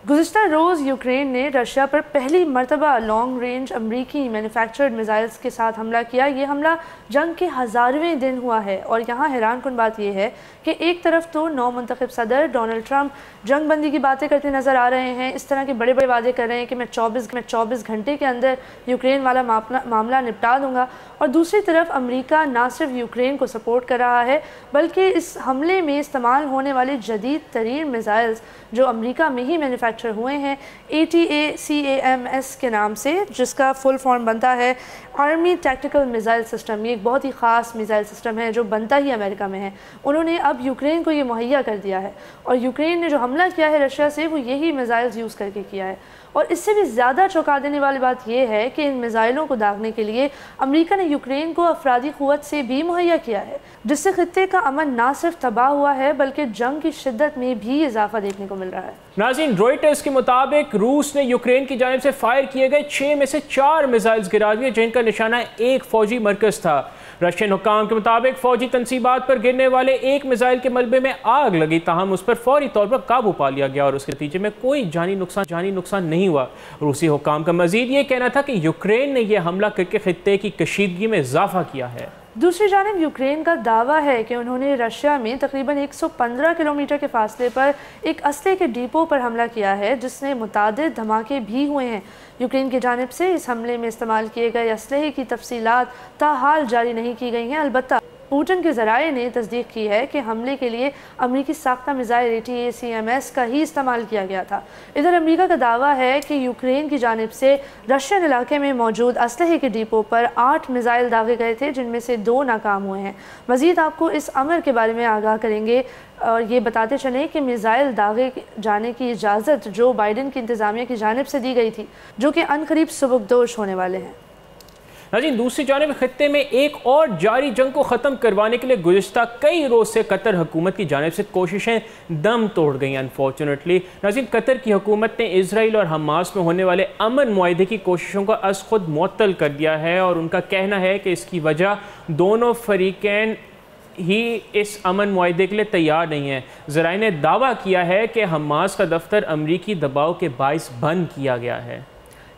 گزشتہ روز یوکرین نے رشیا پر پہلی مرتبہ لانگ رینج امریکی مینوفیکچرڈ میزائلز کے ساتھ حملہ کیا۔ یہ حملہ جنگ کے 1000ویں دن ہوا ہے اور یہاں حیران کن بات یہ ہے کہ ایک طرف تو نو منتخب صدر ڈونلڈ ٹرمپ جنگ بندی کی باتیں کرتے نظر آ رہے ہیں، اس طرح کے بڑے بڑے وعدے کر رہے ہیں کہ میں 24 گھنٹے کے اندر یوکرین والا معاملہ نپٹا دوں گا، اور دوسری طرف امریکہ نہ صرف یوکرین کو سپورٹ کر رہا ہے بلکہ اس حملے میں استعمال ہونے والے جدید ترین میزائلز جو امریکہ میں ہی مینوفیکچر ہوئے ہیں ATACMS کے نام سے، جس کا فل فارم بنتا ہے آرمی ٹیکٹیکل میزائل سسٹم۔ یہ ایک بہت ہی خاص میزائل سسٹم ہے جو بنتا ہی امریکہ میں ہے۔ انہوں نے اب یوکرین کو یہ مہیا کر دیا ہے، اور یوکرین نے جو حملہ کیا ہے رشیا سے وہ یہی میزائلز یوز کر کے کیا ہے۔ اور اس سے بھی زیادہ چونکا دینے والی بات یہ ہے کہ ان میزائلوں کو داغنے کے لیے امریکہ نے یوکرین کو افرادی قوت سے بھی مہیا کیا ہے، جس سے خطے کا امن نہ صرف تباہ ہوا ہے بلکہ جنگ کی شدت میں بھی اضافہ دیکھنے کو مل رہا ہے۔ ناظرین، روئٹرز کے مطابق روس نے یوکرین کی جانب سے فائر کیے گئے 6 میں سے 4 میزائلز گرا دیے، جن کا نشانہ ایک فوجی مرکز تھا۔ رشین حکام کے مطابق فوجی تنصیبات پر گرنے والے ایک میزائل کے ملبے میں آگ لگی، تاہم اس پر فوری طور پر قابو پا لیا گیا اور اس کے نتیجے میں کوئی جانی نقصان نہیں ہوا۔ روسی حکام کا مزید یہ کہنا تھا کہ یوکرین نے یہ حملہ کر کے خطے کی کشیدگی میں اضافہ کیا ہے۔ دوسری جانب یوکرین کا دعویٰ ہے کہ انہوں نے رشیا میں تقریباً 115 کلومیٹر کے فاصلے پر ایک اسلحے کے ڈیپو پر حملہ کیا ہے، جس نے متعدد دھماکے بھی ہوئے ہیں۔ یوکرین کی جانب سے اس حملے میں استعمال کیے گئے اسلحے کی تفصیلات تاحال جاری نہیں کی گئی ہیں، البتہ پوٹن کے ذرائع نے تصدیق کی ہے کہ حملے کے لیے امریکی ساختہ میزائل ATACMS کا ہی استعمال کیا گیا تھا۔ ادھر امریکہ کا دعویٰ ہے کہ یوکرین کی جانب سے رشین علاقے میں موجود اسلحے کے ڈیپو پر 8 میزائل داغے گئے تھے، جن میں سے 2 ناکام ہوئے ہیں۔ مزید آپ کو اس امر کے بارے میں آگاہ کریں گے اور یہ بتاتے چلیں کہ میزائل داغے جانے کی اجازت جو بائیڈن کی انتظامیہ کی جانب سے دی گئی تھی، جو کہ عنقریب سبکدوش ہونے والے ہیں۔ ناظرین، دوسری جانب خطے میں ایک اور جاری جنگ کو ختم کروانے کے لیے گزشتہ کئی روز سے قطر حکومت کی جانب سے کوششیں دم توڑ گئیں انفارچونیٹلی۔ ناظرین، قطر کی حکومت نے اسرائیل اور حماس میں ہونے والے امن معاہدے کی کوششوں کو از خود معطل کر دیا ہے، اور ان کا کہنا ہے کہ اس کی وجہ دونوں فریقین ہی اس امن معاہدے کے لیے تیار نہیں ہیں۔ ذرائع نے دعویٰ کیا ہے کہ حماس کا دفتر امریکی دباؤ کے باعث بند کیا گیا ہے۔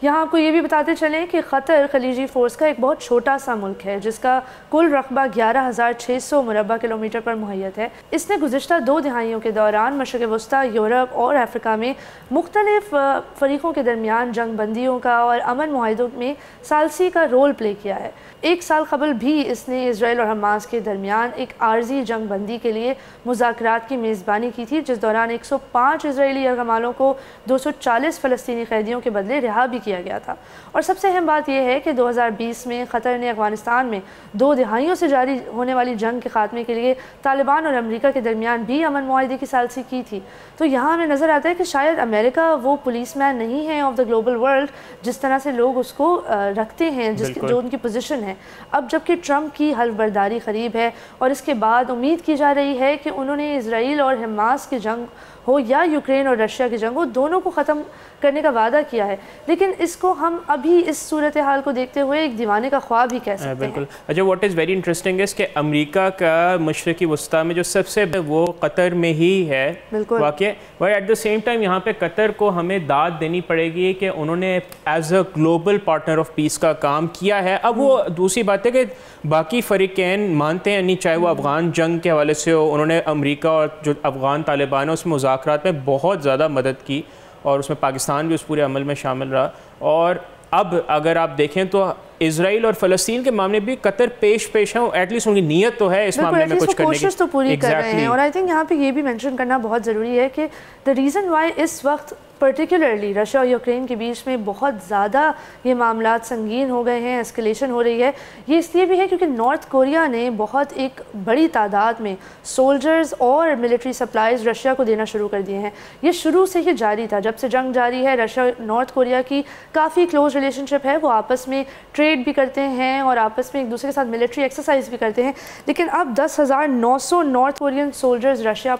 یہاں آپ کو یہ بھی بتاتے چلیں کہ قطر خلیجی فورس کا ایک بہت چھوٹا سا ملک ہے، جس کا کل رقبہ 11,600 مربع کلومیٹر پر محیط ہے۔ اس نے گزشتہ 2 دہائیوں کے دوران مشرق وسطیٰ، یورپ اور افریقہ میں مختلف فریقوں کے درمیان جنگ بندیوں کا اور امن معاہدوں میں ثالثی کا رول پلے کیا ہے۔ 1 سال قبل بھی اس نے اسرائیل اور حماس کے درمیان ایک عارضی جنگ بندی کے لیے مذاکرات کی میزبانی کی تھی، جس دوران 105 اسرائیلی یرغمالوں کو 240 فلسطینی قیدیوں کے بدلے رہا بھی کیا گیا تھا۔ اور سب سے اہم بات یہ ہے کہ 2020 میں قطر نے افغانستان میں 2 دہائیوں سے جاری ہونے والی جنگ کے خاتمے کے لیے طالبان اور امریکہ کے درمیان بھی امن معاہدے کی ثالثی کی تھی۔ تو یہاں ہمیں نظر آتا ہے کہ شاید امریکہ وہ پولیس مین نہیں ہے آف دا گلوبل ورلڈ جس طرح سے لوگ اس کو رکھتے ہیں، جو ان کی پوزیشن ہے۔ اب جبکہ ٹرمپ کی حلف برداری قریب ہے اور اس کے بعد امید کی جا رہی ہے کہ انہوں نے اسرائیل اور حماس کی جنگ ہو یا یوکرین اور رشیا کی جنگ ہو، دونوں کو ختم کرنے کا وعدہ کیا ہے، لیکن اس کو ہم ابھی اس صورتحال کو دیکھتے ہوئے ایک دیوانے کا خواب ہی کہہ سکتے ہیں۔ بالکل۔ اچھا، واٹ از ویری انٹرسٹنگ ہے کہ امریکا کا مشرقی وسطیٰ میں جو سب سے وہ قطر میں ہی ہے واقع، but at the same time یہاں پہ قطر کو ہمیں داد دینی پڑے گی کہ انہوں نے as a global partner of peace کا کام کیا ہے۔ اب وہ دوسری بات ہے کہ باقی فریقین مانتے ہیں نہیں، چاہے وہ افغان جنگ کے حوالے سے ہو، انہوں نے امریکہ اور جو افغان طالبان ہے اس میں مذاکرات میں بہت زیادہ مدد کی، اور اس میں پاکستان بھی اس پورے عمل میں شامل رہا۔ اور اب اگر آپ دیکھیں تو اسرائیل اور فلسطین کے معاملے بھی قطر پیش ہیں، ایٹ لیسٹ ان کی نیت تو ہے اس معاملے میں کچھ کرنے کی، کوشش تو پوری کر رہے ہیں۔ اور آئی تھنک یہاں پہ یہ بھی مینشن کرنا بہت ضروری ہے کہ دا ریزن وائی اس وقت پرٹیکولرلی رشیا اور یوکرین کے بیچ میں بہت زیادہ یہ معاملات سنگین ہو گئے ہیں، اسکلیشن ہو رہی ہے، یہ اس لیے بھی ہے کیونکہ نارتھ کوریا نے بہت ایک بڑی تعداد میں سولجرز اور ملٹری سپلائز رشیا کو دینا شروع کر دیے ہیں۔ یہ شروع سے ہی جاری تھا، جب سے جنگ جاری ہے۔ رشیا نارتھ کوریا کی کافی کلوز ریلیشن شپ ہے، وہ آپس میں ٹریڈ بھی کرتے ہیں اور آپس میں ایک دوسرے کے ساتھ ملٹری ایکسرسائز بھی کرتے ہیں. لیکن اب 10,900 نارتھ کورین سولجرز رشیا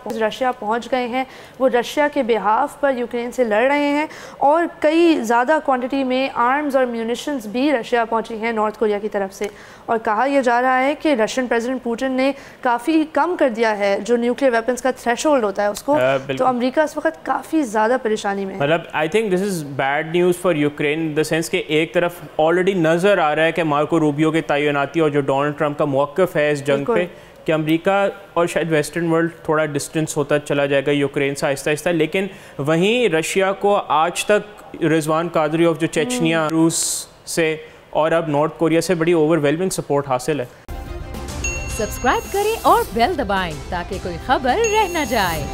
پہنچ گئے ہیں. وہ رشیا کے بہاف پر یوکرین سے لڑ رہے ہیں اور کئی زیادہ کوانٹٹی میں آرمز اور میونیشنز بھی رشیا پہنچی ہیں نارتھ کوریا کی طرف سے. اور کہا یہ جا رہا ہے کہ رشین پریزیڈنٹ پوٹن نے کافی کم کر دیا ہے جو نیوکلیئر ویپنز کا تھریش ہولڈ ہوتا ہے اس کو. تو امریکہ اس وقت کافی زیادہ پریشانی میں ہے. مطلب I think this is bad news for Ukraine in the sense کہ ایک طرف آلریڈی نظر آ رہا ہے کہ مارکو روبیو کی تعیناتی اور جو ڈونلڈ ٹرمپ کا موقف ہے اس جنگ پہ کہ امریکہ اور شاید ویسٹرن ورلڈ تھوڑا ڈسٹنس ہوتا چلا جائے گا یوکرین سے آہستہ آہستہ. لیکن وہیں رشیا کو آج تک رضوان قادریوف جو چیچنیا روس سے اور اب نارتھ کوریا سے بڑی اوور ویلمنگ سپورٹ حاصل ہے. سبسکرائب کریں اور بیل دبائیں تاکہ کوئی خبر رہ نہ جائے.